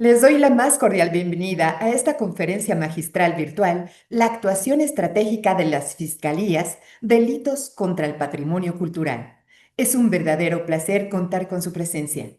Les doy la más cordial bienvenida a esta conferencia magistral virtual, la actuación estratégica de las fiscalías, delitos contra el patrimonio cultural. Es un verdadero placer contar con su presencia.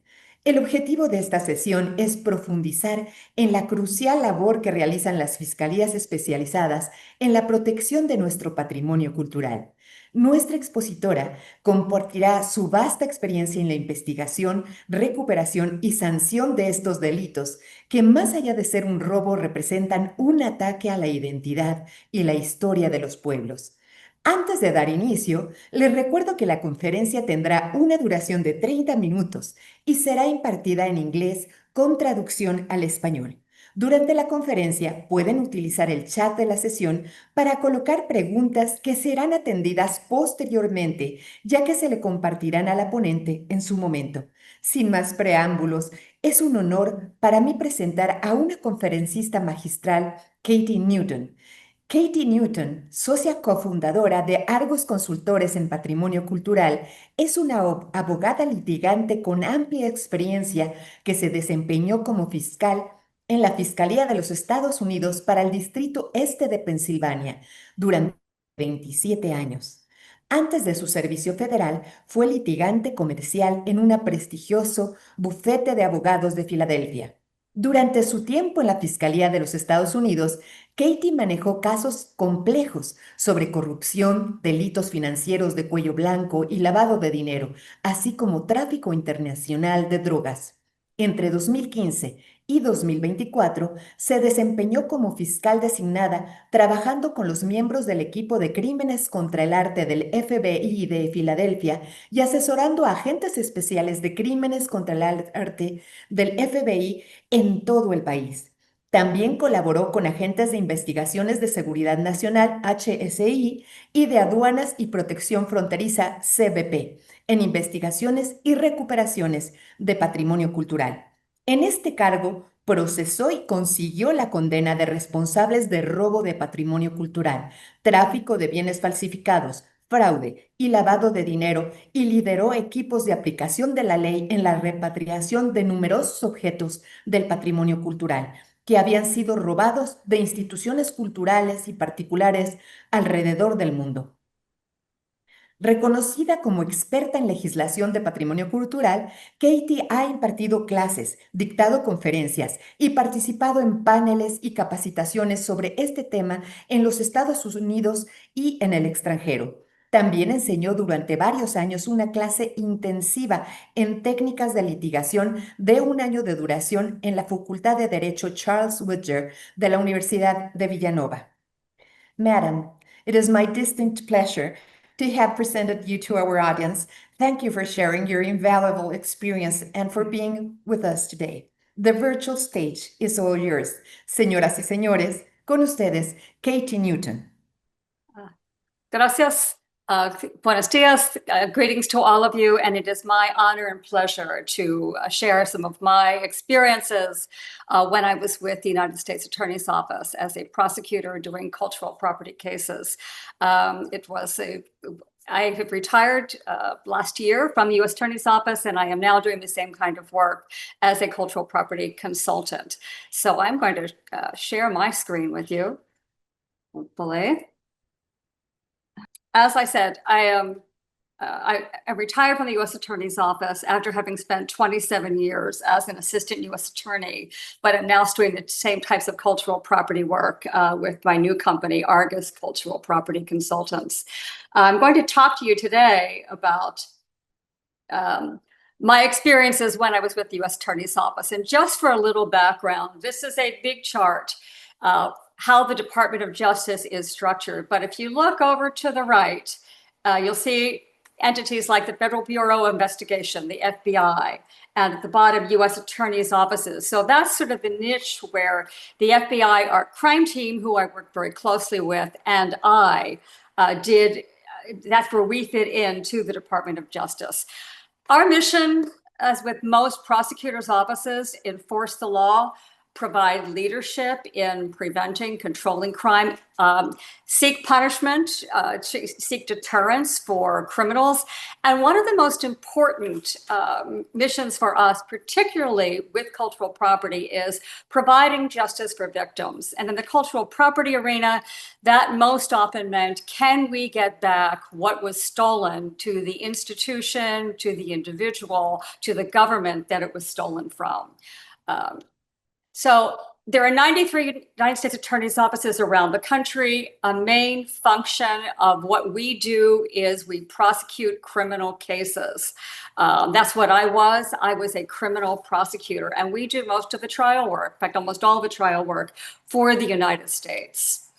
El objetivo de esta sesión es profundizar en la crucial labor que realizan las fiscalías especializadas en la protección de nuestro patrimonio cultural. Nuestra expositora compartirá su vasta experiencia en la investigación, recuperación y sanción de estos delitos, que más allá de ser un robo representan un ataque a la identidad y la historia de los pueblos. Antes de dar inicio, les recuerdo que la conferencia tendrá una duración de 30 minutos y será impartida en inglés con traducción al español. Durante la conferencia pueden utilizar el chat de la sesión para colocar preguntas que serán atendidas posteriormente, ya que se le compartirán a la ponente en su momento. Sin más preámbulos, es un honor para mí presentar a una conferencista magistral, Katie Newton. Katie Newton, socia cofundadora de Argos Consultores en Patrimonio Cultural, es una abogada litigante con amplia experiencia que se desempeñó como fiscal en la Fiscalía de los Estados Unidos para el Distrito Este de Pensilvania durante 27 años. Antes de su servicio federal, fue litigante comercial en un prestigioso bufete de abogados de Filadelfia. Durante su tiempo en la Fiscalía de los Estados Unidos, Katie manejó casos complejos sobre corrupción, delitos financieros de cuello blanco y lavado de dinero, así como tráfico internacional de drogas. Entre 2015 y 2024 se desempeñó como fiscal designada, trabajando con los miembros del equipo de crímenes contra el arte del FBI de Filadelfia y asesorando a agentes especiales de crímenes contra el arte del FBI en todo el país. También colaboró con agentes de investigaciones de seguridad nacional, HSI, y de aduanas y protección fronteriza, CBP, en investigaciones y recuperaciones de patrimonio cultural. En este cargo, procesó y consiguió la condena de responsables de robo de patrimonio cultural, tráfico de bienes falsificados, fraude y lavado de dinero, y lideró equipos de aplicación de la ley en la repatriación de numerosos objetos del patrimonio cultural que habían sido robados de instituciones culturales y particulares alrededor del mundo. Reconocida como experta en legislación de patrimonio cultural, Katie ha impartido clases, dictado conferencias y participado en paneles y capacitaciones sobre este tema en los Estados Unidos y en el extranjero. También enseñó durante varios años una clase intensiva en técnicas de litigación de un año de duración en la Facultad de Derecho Charles Whittier de la Universidad de Villanova. Madam, it is my distinct pleasure to have presented you to our audience. Thank you for sharing your invaluable experience and for being with us today. The virtual stage is all yours. Señoras y señores, con ustedes, Katie Newton. Gracias. Buenos dias. Greetings to all of you. And it is my honor and pleasure to share some of my experiences when I was with the United States Attorney's Office as a prosecutor doing cultural property cases. I have retired last year from the U.S. Attorney's Office, and I am now doing the same kind of work as a cultural property consultant. So I'm going to share my screen with you. Hopefully. As I said, I retired from the U.S. Attorney's Office after having spent 27 years as an assistant U.S. attorney, but I'm now doing the same types of cultural property work with my new company, Argus Cultural Property Consultants. I'm going to talk to you today about my experiences when I was with the U.S. Attorney's Office. And just for a little background, this is a big chart. How the Department of Justice is structured. But if you look over to the right, you'll see entities like the Federal Bureau of Investigation, the FBI, and at the bottom, U.S. Attorney's offices. So that's sort of the niche where the FBI, our crime team, who I work very closely with, and I that's where we fit into the Department of Justice. Our mission, as with most prosecutors' offices, enforce the law. provide leadership in preventing, controlling crime, seek punishment, seek deterrence for criminals. And one of the most important missions for us, particularly with cultural property, is providing justice for victims. And in the cultural property arena, that most often meant, can we get back what was stolen to the institution, to the individual, to the government that it was stolen from? So there are 93 United States Attorney's offices around the country. A main function of what we do is we prosecute criminal cases. That's what I was. I was a criminal prosecutor, and we do most of the trial work, in fact, almost all the trial work for the United States.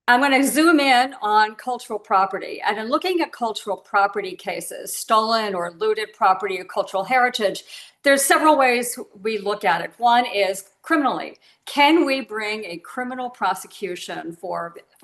I'm going to zoom in on cultural property. And in looking at cultural property cases, stolen or looted property or cultural heritage, there's several ways we look at it. One is criminally. Can we bring a criminal prosecution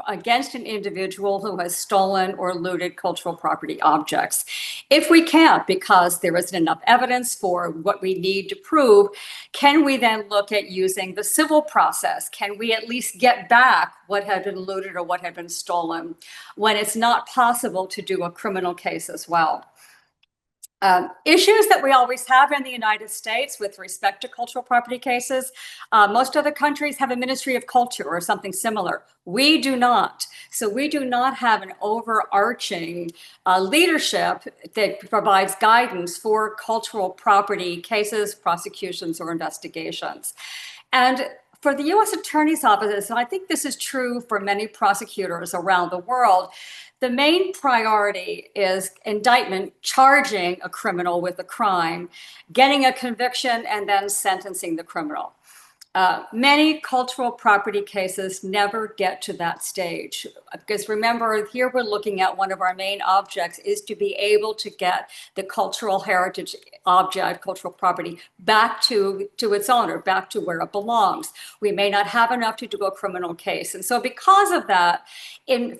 against an individual who has stolen or looted cultural property objects? If we can't, because there isn't enough evidence for what we need to prove, can we then look at using the civil process? Can we at least get back what had been looted or what had been stolen when it's not possible to do a criminal case as well? Issues that we always have in the United States with respect to cultural property cases, most other countries have a Ministry of Culture or something similar. We do not. So we do not have an overarching leadership that provides guidance for cultural property cases, prosecutions, or investigations. And for the U.S. Attorney's offices, and I think this is true for many prosecutors around the world, the main priority is indictment, charging a criminal with a crime, getting a conviction, and then sentencing the criminal. Many cultural property cases never get to that stage, because remember, here we're looking at one of our main objects is to be able to get the cultural heritage object, cultural property, back to its owner, back to where it belongs. We may not have enough to do a criminal case. And so because of that,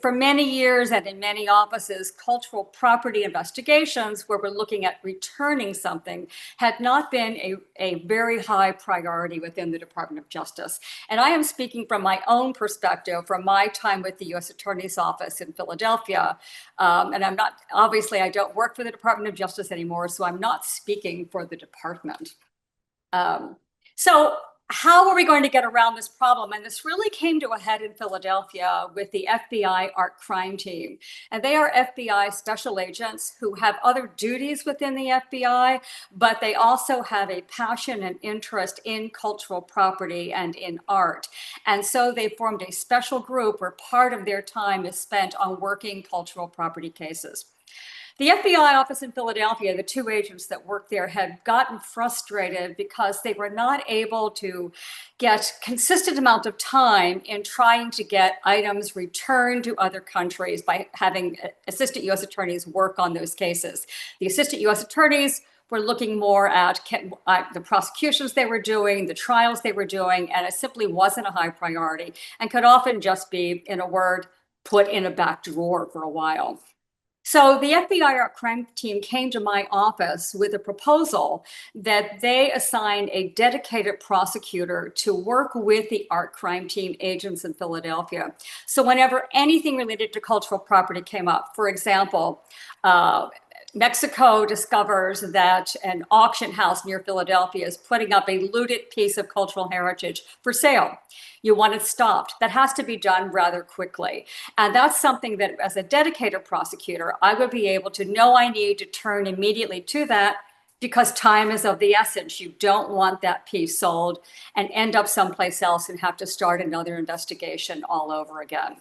for many years and in many offices, cultural property investigations where we're looking at returning something had not been a very high priority within the Department of Justice. And I am speaking from my own perspective, from my time with the U.S. Attorney's Office in Philadelphia. And I'm not, obviously, I don't work for the Department of Justice anymore, so I'm not speaking for the department. So how are we going to get around this problem? And this really came to a head in Philadelphia with the FBI art crime team. And they are FBI special agents who have other duties within the FBI, but they also have a passion and interest in cultural property and in art. And so they formed a special group where part of their time is spent on working cultural property cases. The FBI office in Philadelphia, the two agents that worked there, had gotten frustrated because they were not able to get consistent amount of time in trying to get items returned to other countries by having assistant U.S. attorneys work on those cases. The assistant U.S. attorneys were looking more at the prosecutions they were doing, the trials they were doing, and it simply wasn't a high priority and could often just be, in a word, put in a back drawer for a while. So the FBI art crime team came to my office with a proposal that they assign a dedicated prosecutor to work with the art crime team agents in Philadelphia. So whenever anything related to cultural property came up, for example, Mexico discovers that an auction house near Philadelphia is putting up a looted piece of cultural heritage for sale. You want it stopped. That has to be done rather quickly. And that's something that as a dedicated prosecutor, I would be able to know I need to turn immediately to that because time is of the essence. You don't want that piece sold and end up someplace else and have to start another investigation all over again.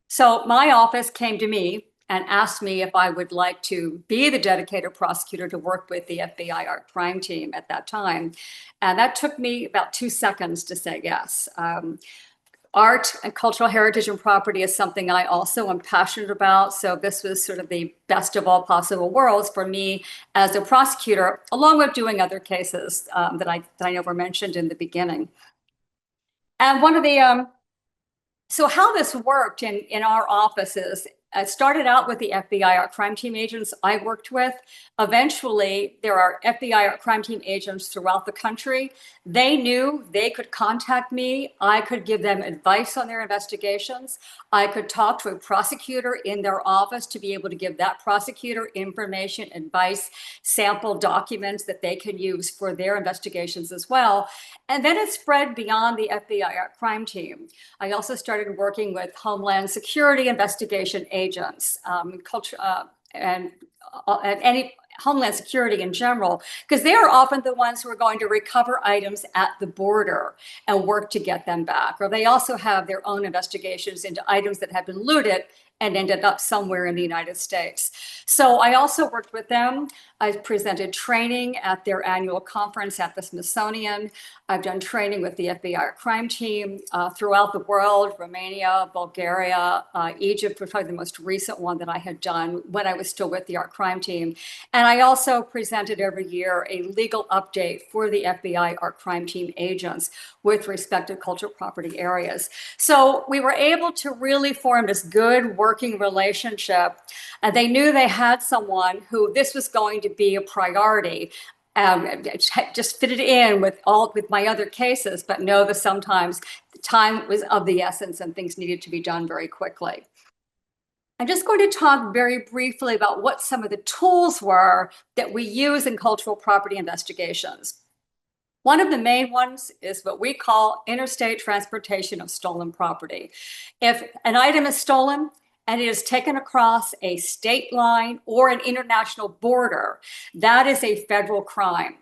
So my office came to me and asked me if I would like to be the dedicated prosecutor to work with the FBI art crime team at that time. And that took me about 2 seconds to say yes. Art and cultural heritage and property is something I also am passionate about. So this was sort of the best of all possible worlds for me as a prosecutor, along with doing other cases that I know were mentioned in the beginning. And one of the, so how this worked in our offices, I started out with the FBI art crime team agents I worked with. Eventually, there are FBI art crime team agents throughout the country. They knew they could contact me. I could give them advice on their investigations. I could talk to a prosecutor in their office to be able to give that prosecutor information, advice, sample documents that they can use for their investigations as well. And then it spread beyond the FBI art crime team. I also started working with Homeland Security investigation agents, and any Homeland Security in general, because they are often the ones who are going to recover items at the border and work to get them back. Or they also have their own investigations into items that have been looted and ended up somewhere in the United States. So I also worked with them. I presented training at their annual conference at the Smithsonian. I've done training with the FBI crime team throughout the world, Romania, Bulgaria, Egypt was probably the most recent one that I had done when I was still with the art crime team. And I also presented every year a legal update for the FBI art crime team agents with respect to cultural property areas. So we were able to really form this good working relationship. And they knew they had someone who this was going to be a priority. Just fit it in with my other cases, but know that sometimes the time was of the essence and things needed to be done very quickly. I'm just going to talk very briefly about what some of the tools were that we use in cultural property investigations. One of the main ones is what we call interstate transportation of stolen property. If an item is stolen and it is taken across a state line or an international border, that is a federal crime.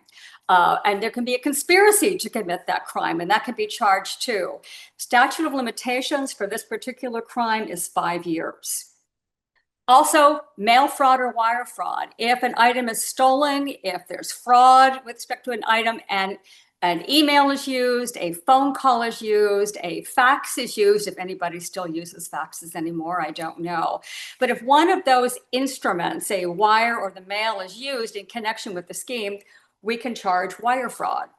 And there can be a conspiracy to commit that crime, and that can be charged too. Statute of limitations for this particular crime is 5 years. Also, mail fraud or wire fraud. If an item is stolen, if there's fraud with respect to an item and an email is used, a phone call is used, a fax is used, if anybody still uses faxes anymore, I don't know. But if one of those instruments, a wire or the mail, is used in connection with the scheme, we can charge wire fraud.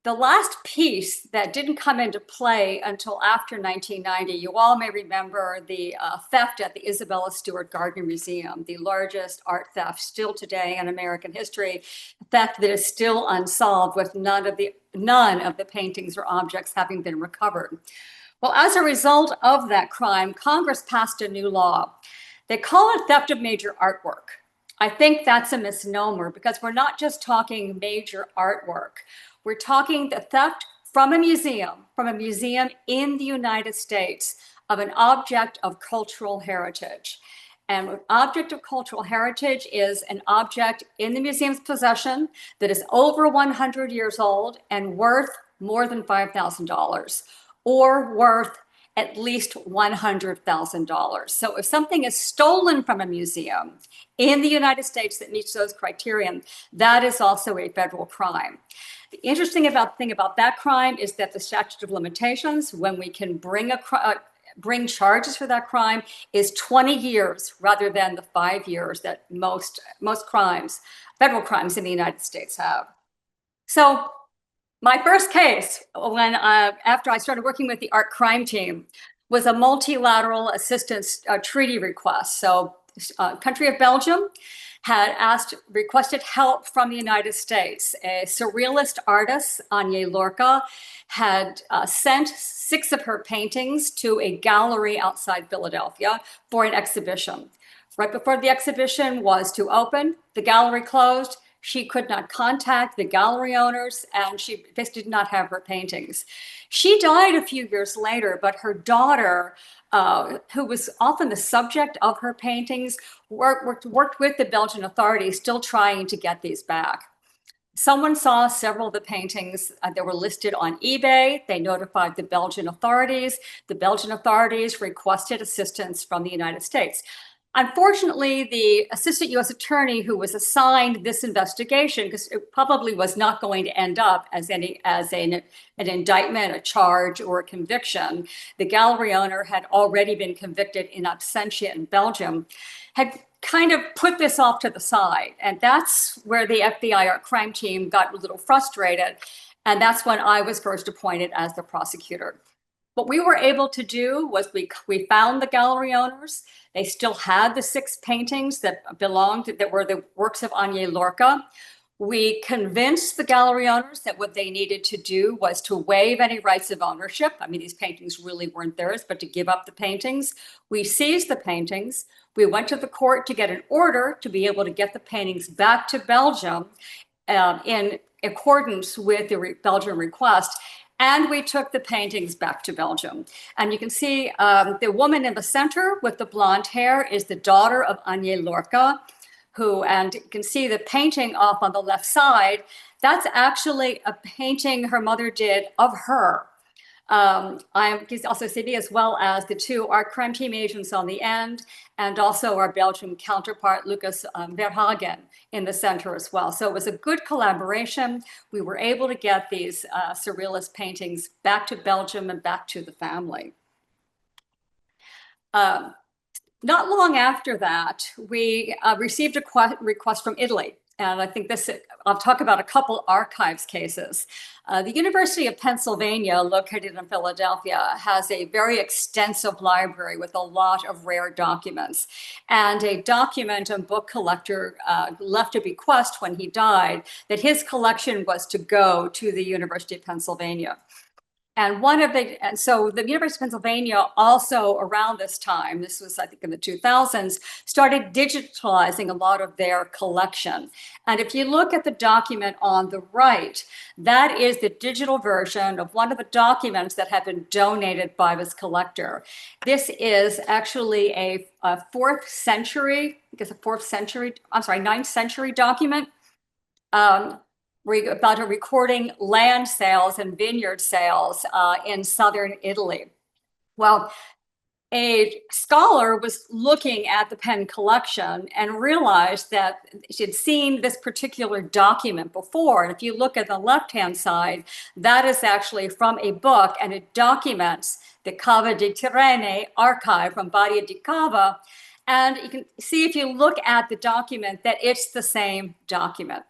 The last piece that didn't come into play until after 1990, you all may remember the theft at the Isabella Stewart Gardner Museum, the largest art theft still today in American history, theft that is still unsolved with none of the paintings or objects having been recovered. Well, as a result of that crime, Congress passed a new law. They call it theft of major artwork. I think that's a misnomer because we're not just talking major artwork. We're talking the theft from a museum in the United States of an object of cultural heritage. And an object of cultural heritage is an object in the museum's possession that is over 100 years old and worth more than $5,000 or worth at least $100,000. So if something is stolen from a museum in the United States that meets those criteria, that is also a federal crime. The interesting thing about that crime is that the statute of limitations, when we can bring charges for that crime, is 20 years rather than the 5 years that most crimes, federal crimes in the United States have. So my first case, after I started working with the art crime team, was a multilateral assistance treaty request. So country of Belgium had requested help from the United States. A surrealist artist, Anya Lorca, had sent 6 of her paintings to a gallery outside Philadelphia for an exhibition. Right before the exhibition was to open, the gallery closed. She could not contact the gallery owners, and she basically did not have her paintings. She died a few years later, but her daughter, who was often the subject of her paintings, worked with the Belgian authorities, still trying to get these back. Someone saw several of the paintings that were listed on eBay. They notified the Belgian authorities. The Belgian authorities requested assistance from the United States. Unfortunately, the assistant U.S. attorney who was assigned this investigation, because it probably was not going to end up as an indictment, a charge, or a conviction, the gallery owner had already been convicted in absentia in Belgium, had kind of put this off to the side. And that's where the FBI art crime team got a little frustrated. And that's when I was first appointed as the prosecutor. What we were able to do was we found the gallery owners. They still had the 6 paintings that were the works of Anya Lorca. We convinced the gallery owners that what they needed to do was to waive any rights of ownership. I mean, these paintings really weren't theirs, but to give up the paintings. We seized the paintings. We went to the court to get an order to be able to get the paintings back to Belgium in accordance with the Belgian request. And we took the paintings back to Belgium. And you can see the woman in the center with the blonde hair is the daughter of Anya Lorca, and you can see the painting off on the left side. That's actually a painting her mother did of her. I can also see, as well as the 2 art crime team agents on the end, and also our Belgian counterpart, Lucas Verhagen, in the center as well. So it was a good collaboration. We were able to get these surrealist paintings back to Belgium and back to the family. Not long after that, we received a request from Italy. And I think I'll talk about a couple archives cases. The University of Pennsylvania, located in Philadelphia, has a very extensive library with a lot of rare documents. And a document and book collector left a bequest when he died that his collection was to go to the University of Pennsylvania. And so the University of Pennsylvania also around this time, this was I think in the 2000s, started digitalizing a lot of their collection. And if you look at the document on the right, that is the digital version of one of the documents that had been donated by this collector. This is actually a 9th century document. About a recording land sales and vineyard sales in southern Italy. Well, a scholar was looking at the Penn collection and realized that she had seen this particular document before. And if you look at the left-hand side, that is actually from a book, and it documents the Cava di Tirrene archive from Badia di Cava. And you can see, if you look at the document, that it's the same document.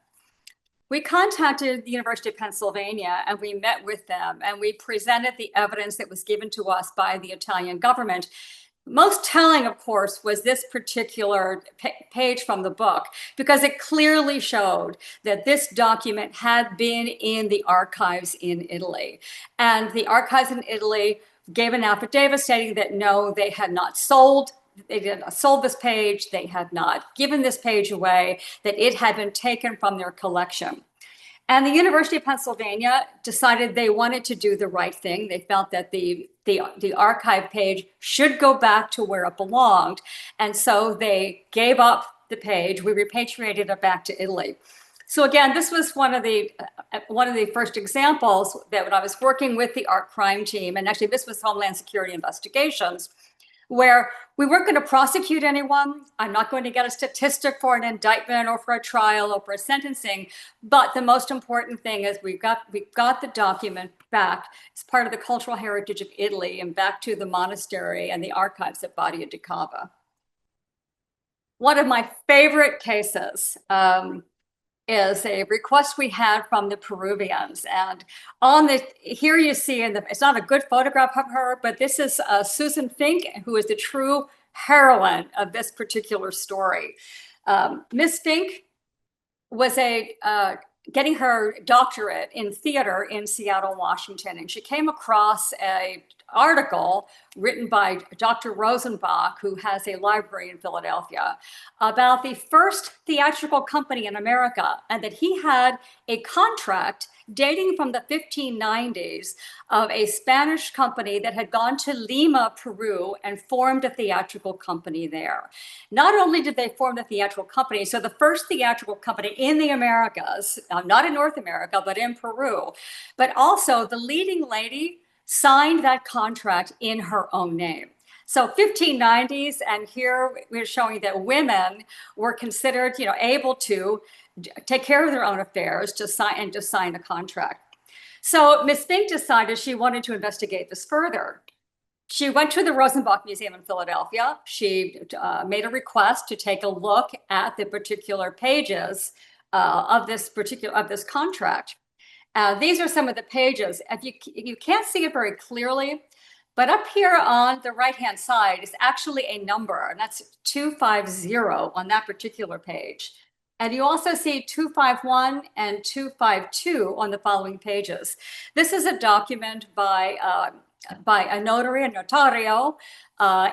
We contacted the University of Pennsylvania and we met with them and we presented the evidence that was given to us by the Italian government. Most telling, of course, was this particular page from the book, because it clearly showed that this document had been in the archives in Italy. And the archives in Italy gave an affidavit stating that no, they had not sold this page, they had not given this page away, that it had been taken from their collection. And the University of Pennsylvania decided they wanted to do the right thing. They felt that the archive page should go back to where it belonged. And so they gave up the page. We repatriated it back to Italy. So again, this was one of the first examples that when I was working with the art crime team, and actually this was Homeland Security Investigations, where we weren't going to prosecute anyone. I'm not going to get a statistic for an indictment or for a trial or for a sentencing. But the most important thing is we got the document back as part of the cultural heritage of Italy and back to the monastery and the archives at Badia di Cava. One of my favorite cases is a request we had from the Peruvians. And here you see, it's not a good photograph of her, but this is Susan Fink, who is the true heroine of this particular story. Miss Fink was getting her doctorate in theater in Seattle, Washington. And she came across an article written by Dr. Rosenbach, who has a library in Philadelphia, about the first theatrical company in America, and that he had a contract dating from the 1590s of a Spanish company that had gone to Lima, Peru, and formed a theatrical company there. Not only did they form the theatrical company, so the first theatrical company in the Americas, not in North America, but in Peru, but also the leading lady signed that contract in her own name. So 1590s, and here we're showing that women were considered, able to take care of their own affairs, to sign a contract. So Ms. Fink decided she wanted to investigate this further. She went to the Rosenbach Museum in Philadelphia. She made a request to take a look at the particular pages of this contract. These are some of the pages. If you can't see it very clearly, But up here on the right-hand side is actually a number, and that's 250 on that particular page. And you also see 251 and 252 on the following pages. This is a document by a notary, a notario,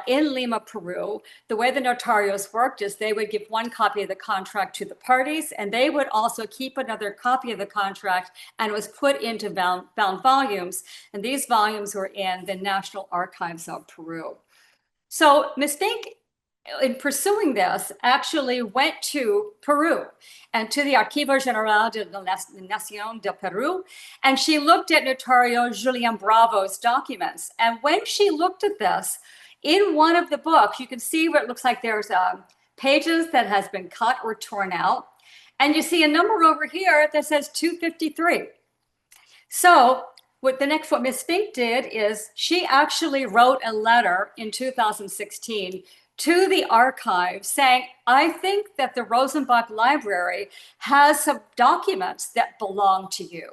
in Lima, Peru. The way the notarios worked is they would give one copy of the contract to the parties, and they would also keep another copy of the contract, and it was put into bound volumes. And these volumes were in the National Archives of Peru. So Ms. Fink, in pursuing this, actually went to Peru and to the Archivo General de la Nación de Peru, and she looked at Notario Julian Bravo's documents. And when she looked at this, in one of the books, you can see where it looks like there's pages that has been cut or torn out, and you see a number over here that says 253. So what Ms. Fink did is she actually wrote a letter in 2016 to the archive saying, I think that the Rosenbach Library has some documents that belong to you.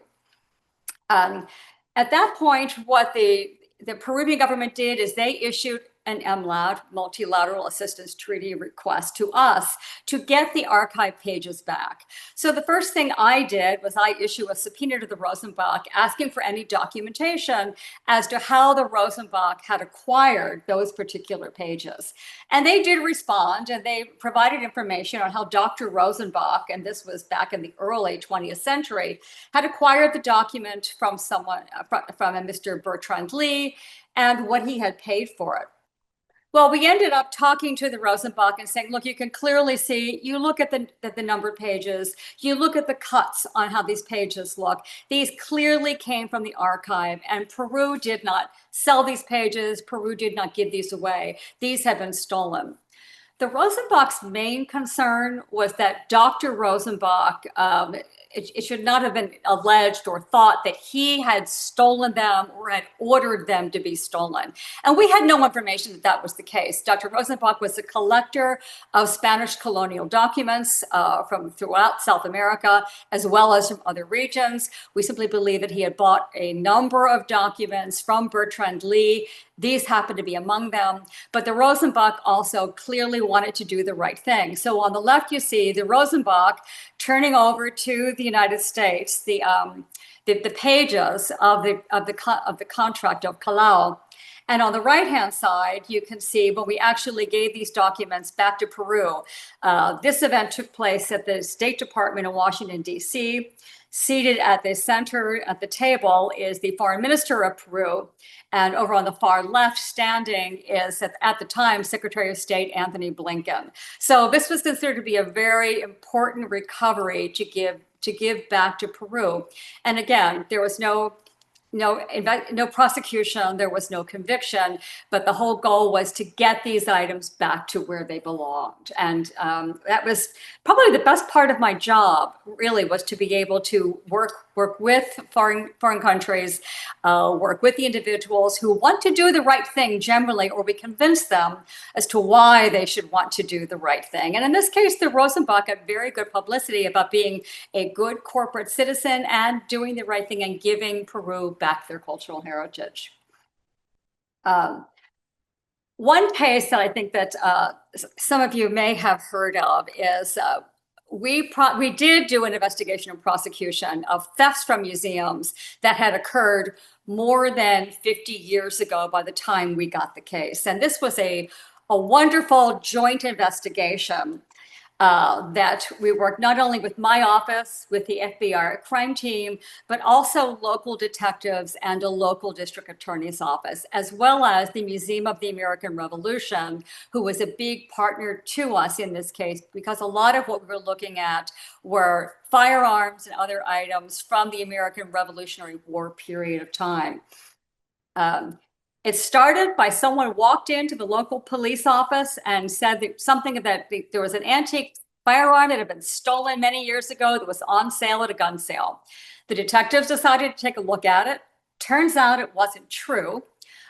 At that point, what the Peruvian government did is they issued an MLAT, multilateral assistance treaty request, to us to get the archive pages back. So the first thing I did was I issue a subpoena to the Rosenbach asking for any documentation as to how the Rosenbach had acquired those particular pages. And they did respond, and they provided information on how Dr. Rosenbach, and this was back in the early 20th century, had acquired the document from someone, from a Mr. Bertrand Lee, and what he had paid for it. Well, we ended up talking to the Rosenbach and saying, look, you can clearly see, you look at the numbered pages, you look at the cuts on how these pages look. These clearly came from the archive, and Peru did not sell these pages. Peru did not give these away. These have been stolen. The Rosenbach's main concern was that Dr. Rosenbach, it should not have been alleged or thought that he had stolen them or had ordered them to be stolen. And we had no information that that was the case. Dr. Rosenbach was a collector of Spanish colonial documents from throughout South America, as well as from other regions. We simply believe that he had bought a number of documents from Bertrand Lee. These happened to be among them, but the Rosenbach also clearly wanted to do the right thing. So on the left, you see the Rosenbach turning over to the United States the pages of the contract of Callao. And on the right-hand side, you can see when we actually gave these documents back to Peru. This event took place at the State Department in Washington, D.C. Seated at the center at the table is the foreign minister of Peru. And over on the far left standing is, at the time, Secretary of State Anthony Blinken. So this was considered to be a very important recovery to give back to Peru. And again, there was no prosecution, there was no conviction, but the whole goal was to get these items back to where they belonged. And that was probably the best part of my job, really, was to be able to work with foreign countries, work with the individuals who want to do the right thing generally, or we convince them as to why they should want to do the right thing. And in this case, the Rosenbach got very good publicity about being a good corporate citizen and doing the right thing and giving Peru back their cultural heritage. One case that I think that some of you may have heard of is we did do an investigation and prosecution of thefts from museums that had occurred more than 50 years ago by the time we got the case. And this was a wonderful joint investigation that we worked not only with my office, with the FBI crime team, but also local detectives and a local district attorney's office, as well as the Museum of the American Revolution, who was a big partner to us in this case, because a lot of what we were looking at were firearms and other items from the American Revolutionary War period of time. It started by someone walked into the local police office and said that there was an antique firearm that had been stolen many years ago that was on sale at a gun sale. The detectives decided to take a look at it. Turns out it wasn't true,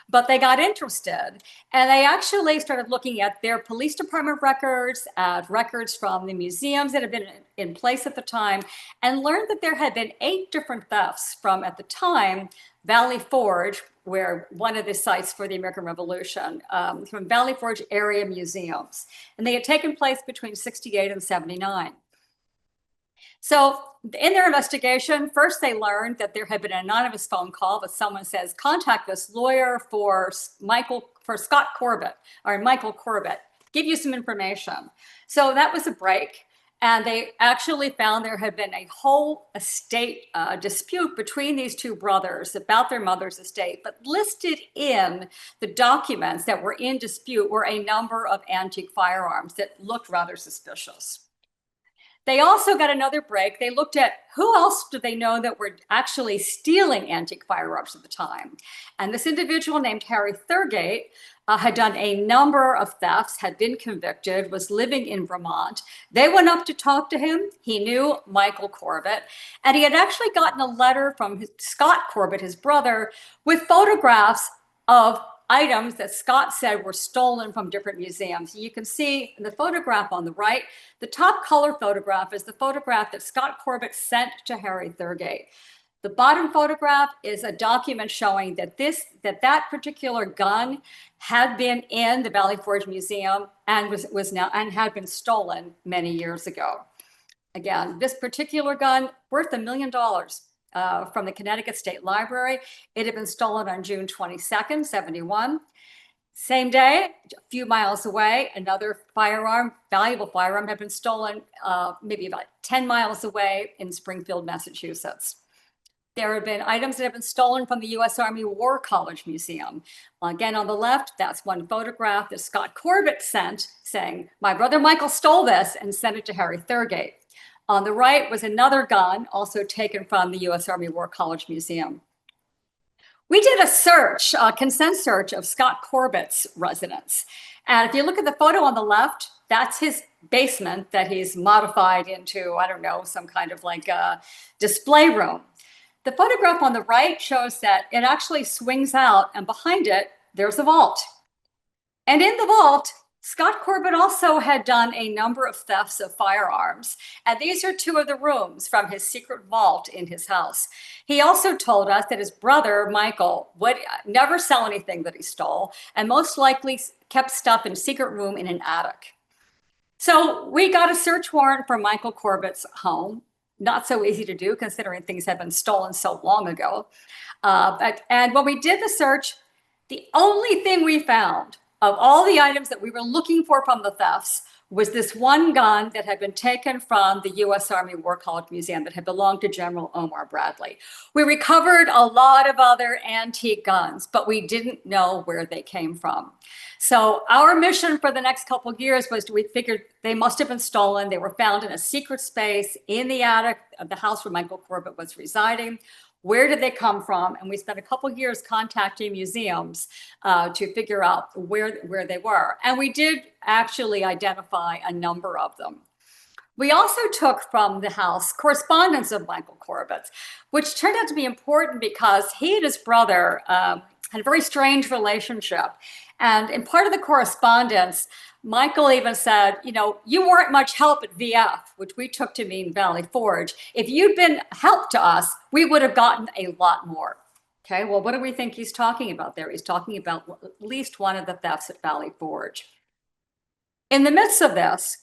but they got interested, and they actually started looking at their police department records, at records from the museums that had been in place at the time, and learned that there had been 8 different thefts from, at the time, Valley Forge, where one of the sites for the American Revolution, from Valley Forge area museums. And they had taken place between 68 and 79. So in their investigation, first they learned that there had been an anonymous phone call that someone says, contact this lawyer for Scott Corbett, or Michael Corbett, give you some information. So that was a break. And they actually found there had been a whole estate dispute between these two brothers about their mother's estate, but listed in the documents that were in dispute were a number of antique firearms that looked rather suspicious. They also got another break. They looked at who else did they know that were actually stealing antique firearms at the time. And this individual named Harry Thurgate had done a number of thefts, had been convicted, was living in Vermont. They went up to talk to him. He knew Michael Corbett, and he had actually gotten a letter from Scott Corbett, his brother, with photographs of items that Scott said were stolen from different museums. You can see in the photograph on the right, the top color photograph is the photograph that Scott Corbett sent to Harry Thurgate. The bottom photograph is a document showing that that particular gun had been in the Valley Forge Museum and had been stolen many years ago. Again, this particular gun worth $1 million. From the Connecticut State Library. It had been stolen on June 22nd, 71. Same day, a few miles away, another firearm, valuable firearm, had been stolen maybe about 10 miles away in Springfield, Massachusetts. There have been items that have been stolen from the U.S. Army War College Museum. Again, on the left, that's one photograph that Scott Corbett sent saying, my brother Michael stole this, and sent it to Harry Thurgate. On the right was another gun, also taken from the U.S. Army War College Museum. We did a search, a consent search of Scott Corbett's residence. And if you look at the photo on the left, that's his basement that he's modified into, I don't know, some kind of like a display room. The photograph on the right shows that it actually swings out, and behind it, there's a vault. And in the vault, Scott Corbett also had done a number of thefts of firearms, and these are two of the rooms from his secret vault in his house. He also told us that his brother, Michael, would never sell anything that he stole, and most likely kept stuff in a secret room in an attic. So we got a search warrant for Michael Corbett's home. Not so easy to do, considering things had been stolen so long ago. And when we did the search, the only thing we found of all the items that we were looking for from the thefts was this one gun that had been taken from the U.S. Army War College Museum that had belonged to General Omar Bradley. We recovered a lot of other antique guns, but we didn't know where they came from. So our mission for the next couple of years was we figured they must have been stolen. They were found in a secret space in the attic of the house where Michael Corbett was residing. Where did they come from? And we spent a couple of years contacting museums to figure out where they were. And we did actually identify a number of them. We also took from the house correspondence of Michael Corbett's, which turned out to be important because he and his brother had a very strange relationship. And in part of the correspondence, Michael even said, you know, you weren't much help at VF, which we took to mean Valley Forge. If you'd been help to us, we would have gotten a lot more. Okay, well, what do we think he's talking about there? He's talking about at least one of the thefts at Valley Forge. In the midst of this,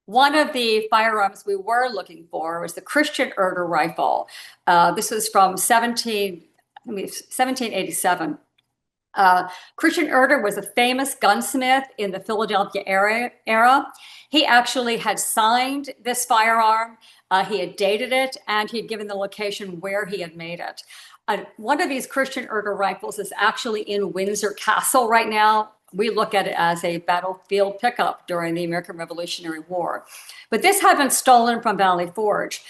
one of the firearms we were looking for was the Christian Erder rifle. This was from 1787. Christian Erder was a famous gunsmith in the Philadelphia era. He actually had signed this firearm. He had dated it, and he had given the location where he had made it. One of these Christian Erder rifles is actually in Windsor Castle right now. We look at it as a battlefield pickup during the American Revolutionary War. But this had been stolen from Valley Forge.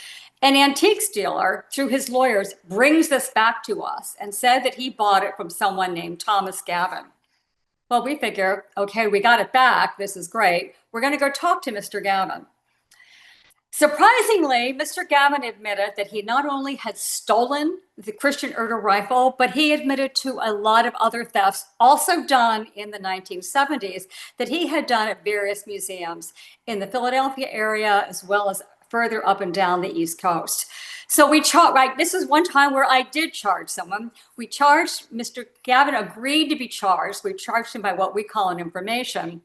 An antiques dealer, through his lawyers, brings this back to us and said that he bought it from someone named Thomas Gavin. Well, we figure, okay, we got it back. This is great. We're going to go talk to Mr. Gavin. Surprisingly, Mr. Gavin admitted that he not only had stolen the Christian Erder rifle, but he admitted to a lot of other thefts also done in the 1970s that he had done at various museums in the Philadelphia area, as well as further up and down the East Coast. So we charged, right, this is one time where I did charge someone. We charged, Mr. Gavin agreed to be charged. We charged him by what we call an information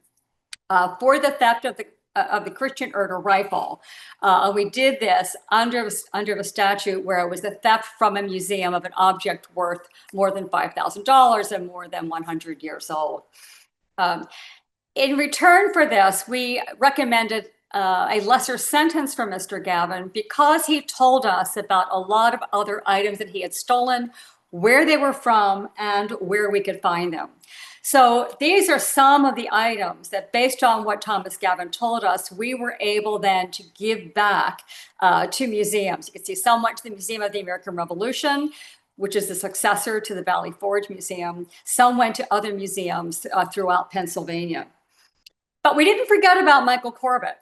for the theft of the Christian Erder rifle. We did this under the statute where it was the theft from a museum of an object worth more than $5,000 and more than 100 years old. In return for this, we recommended a lesser sentence for Mr. Gavin because he told us about a lot of other items that he had stolen, where they were from, and where we could find them. So these are some of the items that, based on what Thomas Gavin told us, we were able then to give back to museums. You can see some went to the Museum of the American Revolution, which is the successor to the Valley Forge Museum. Some went to other museums throughout Pennsylvania. But we didn't forget about Michael Corbett.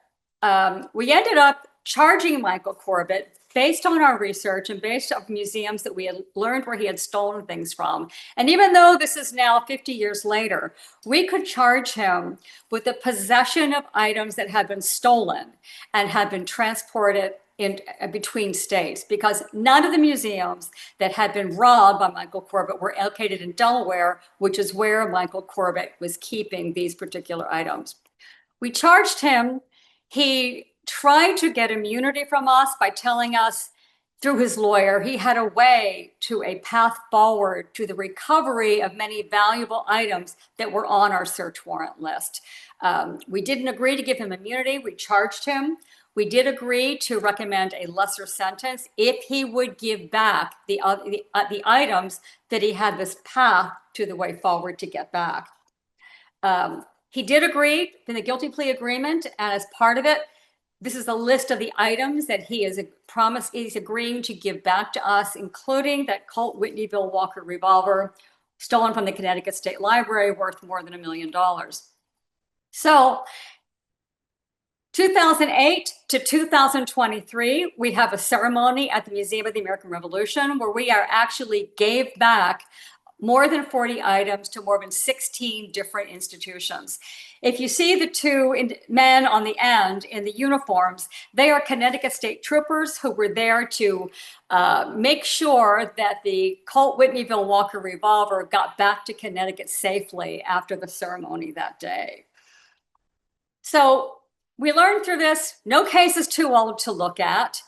We ended up charging Michael Corbett based on our research and based on museums that we had learned where he had stolen things from. And even though this is now 50 years later, we could charge him with the possession of items that had been stolen and had been transported in between states, because none of the museums that had been robbed by Michael Corbett were located in Delaware, which is where Michael Corbett was keeping these particular items. We charged him. He tried to get immunity from us by telling us through his lawyer he had a way to a path forward to the recovery of many valuable items that were on our search warrant list. We didn't agree to give him immunity. We charged him. We did agree to recommend a lesser sentence if he would give back the items that he had this path to the way forward to get back. He did agree in the guilty plea agreement, and as part of it, this is a list of the items that he is he's agreeing to give back to us, including that Colt Whitneyville Walker revolver stolen from the Connecticut State Library worth more than $1 million. So 2008 to 2023, we have a ceremony at the Museum of the American Revolution where we actually gave back more than 40 items to more than 16 different institutions. If you see the two men on the end in the uniforms, they are Connecticut State Troopers who were there to make sure that the Colt Whitneyville Walker revolver got back to Connecticut safely after the ceremony that day. So we learned through this, no case is too old to look at.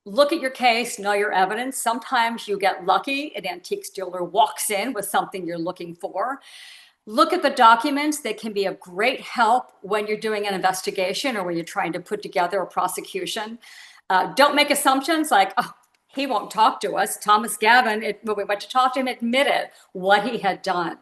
Look at your case, know your evidence. Sometimes you get lucky. An antiques dealer walks in with something you're looking for. Look at the documents. They can be of great help when you're doing an investigation or when you're trying to put together a prosecution. Don't make assumptions like, oh, he won't talk to us. Thomas Gavin, when we went to talk to him, admitted what he had done.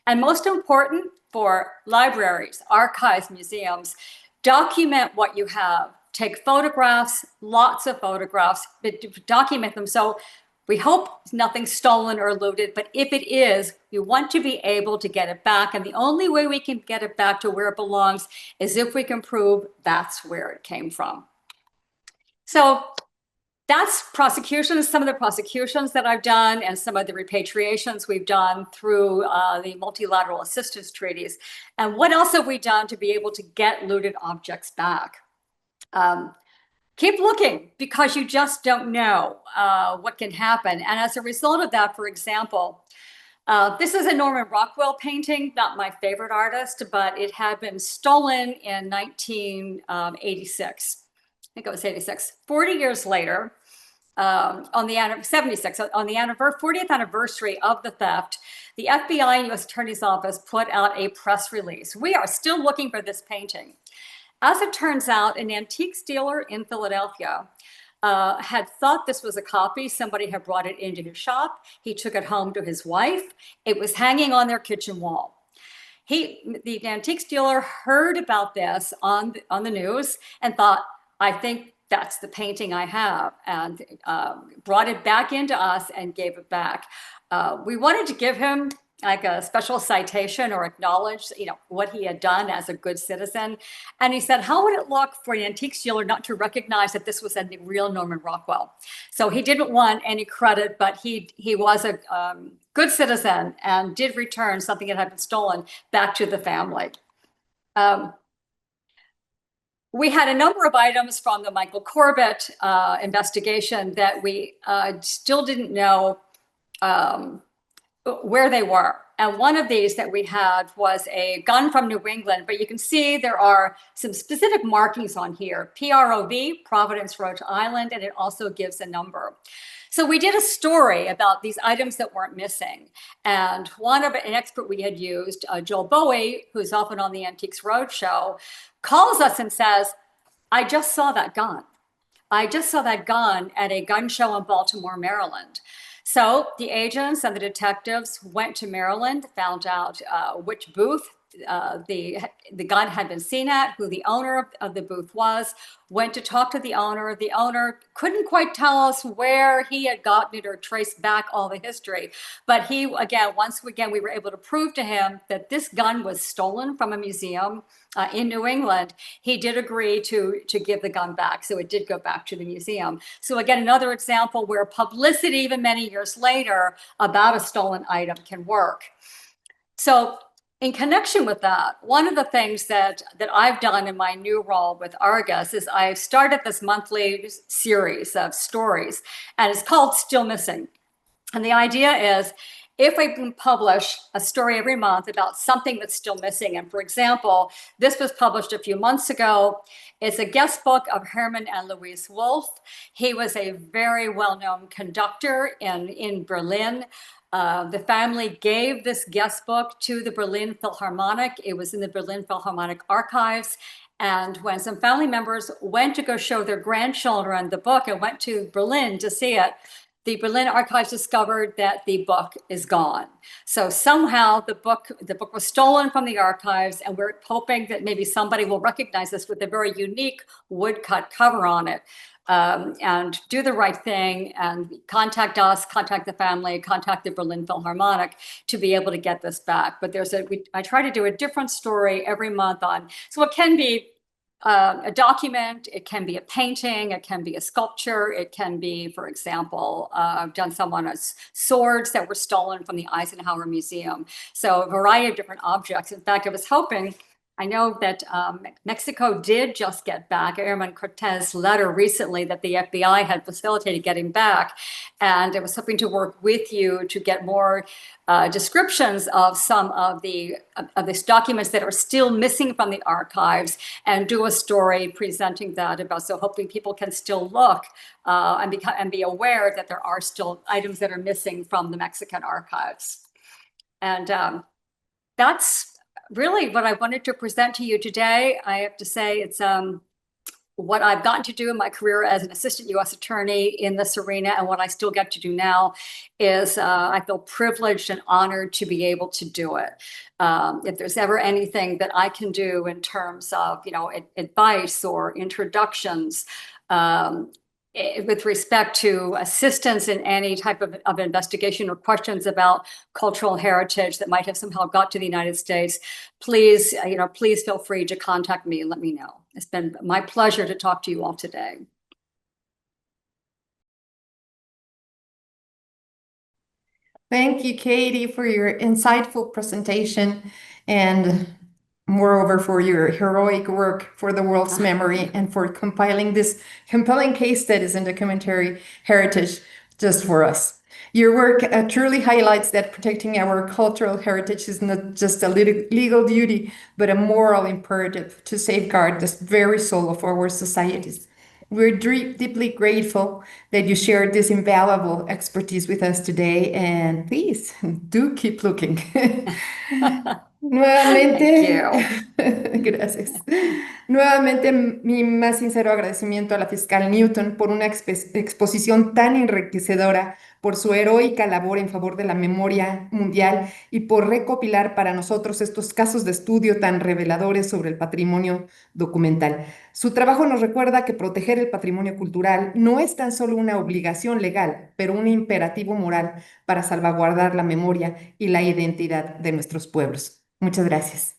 And most important for libraries, archives, museums, document what you have. Take photographs, lots of photographs, but document them. So we hope nothing's stolen or looted, but if it is, you want to be able to get it back. And the only way we can get it back to where it belongs is if we can prove that's where it came from. So that's prosecutions, some of the prosecutions that I've done and some of the repatriations we've done through the multilateral assistance treaties. And what else have we done to be able to get looted objects back? Keep looking, because you just don't know what can happen. And as a result of that, for example, this is a Norman Rockwell painting, not my favorite artist, but it had been stolen in 1986. I think it was 86. 40 years later, on the 76, on the 40th anniversary of the theft, the FBI and U.S. Attorney's Office put out a press release. We are still looking for this painting. As it turns out, an antiques dealer in Philadelphia had thought this was a copy. Somebody had brought it into his shop. He took it home to his wife. It was hanging on their kitchen wall. The antiques dealer heard about this on the news and thought, I think that's the painting I have, and brought it back into us and gave it back. We wanted to give him like a special citation or acknowledge, what he had done as a good citizen. And he said, how would it look for an antiques dealer not to recognize that this was a real Norman Rockwell? So he didn't want any credit, but he was a good citizen and did return something that had been stolen back to the family. we had a number of items from the Michael Corbett investigation that we still didn't know where they were. And one of these that we had was a gun from New England, but you can see there are some specific markings on here, PROV, Providence, Rhode Island, and it also gives a number. So we did a story about these items that weren't missing. And an expert we had used, Joel Bowie, who's often on the Antiques Roadshow, calls us and says, I just saw that gun. I just saw that gun at a gun show in Baltimore, Maryland. So the agents and the detectives went to Maryland, found out which booth the gun had been seen at, who the owner of the booth was, went to talk to the owner. The owner couldn't quite tell us where he had gotten it or traced back all the history. But once again, we were able to prove to him that this gun was stolen from a museum in New England. He did agree to give the gun back. So it did go back to the museum. So again, another example where publicity, even many years later, about a stolen item can work. So in connection with that, one of the things that I've done in my new role with Argus is I've started this monthly series of stories, and it's called Still Missing. And the idea is, if I can publish a story every month about something that's still missing, and for example, this was published a few months ago. It's a guest book of Herman and Louise Wolf. He was a very well-known conductor in Berlin. The family gave this guest book to the Berlin Philharmonic. It was in the Berlin Philharmonic archives. And when some family members went to go show their grandchildren the book and went to Berlin to see it, the Berlin archives discovered that the book is gone. So somehow the book was stolen from the archives, and we're hoping that maybe somebody will recognize this with a very unique woodcut cover on it. And do the right thing and contact us, contact the family, contact the Berlin Philharmonic to be able to get this back. But I try to do a different story every month so it can be a document, it can be a painting, it can be a sculpture, it can be, for example, I've done some on swords that were stolen from the Eisenhower Museum. So a variety of different objects. In fact, I was hoping, I know that Mexico did just get back Herman Cortez's letter recently that the FBI had facilitated getting back. And I was hoping to work with you to get more descriptions of some of these documents that are still missing from the archives and do a story presenting that about, so hoping people can still look and be aware that there are still items that are missing from the Mexican archives. And that's really what I wanted to present to you today. I have to say it's what I've gotten to do in my career as an assistant U.S. attorney in this arena, and what I still get to do now is I feel privileged and honored to be able to do it. If there's ever anything that I can do in terms of, advice or introductions, with respect to assistance in any type of investigation or questions about cultural heritage that might have somehow got to the United States, please feel free to contact me and let me know. It's been my pleasure to talk to you all today. Thank you, Katie, for your insightful presentation, and moreover for your heroic work for the world's memory and for compiling this compelling case studies and documentary heritage just for us. Your work truly highlights that protecting our cultural heritage is not just a legal duty, but a moral imperative to safeguard the very soul of our societies. We're deeply grateful that you shared this invaluable expertise with us today, and please do keep looking. Nuevamente, gracias. Nuevamente, mi más sincero agradecimiento a la fiscal Newton por una exposición tan enriquecedora, por su heroica labor en favor de la memoria mundial y por recopilar para nosotros estos casos de estudio tan reveladores sobre el patrimonio documental. Su trabajo nos recuerda que proteger el patrimonio cultural no es tan solo una obligación legal, pero un imperativo moral para salvaguardar la memoria y la identidad de nuestros pueblos. Muchas gracias.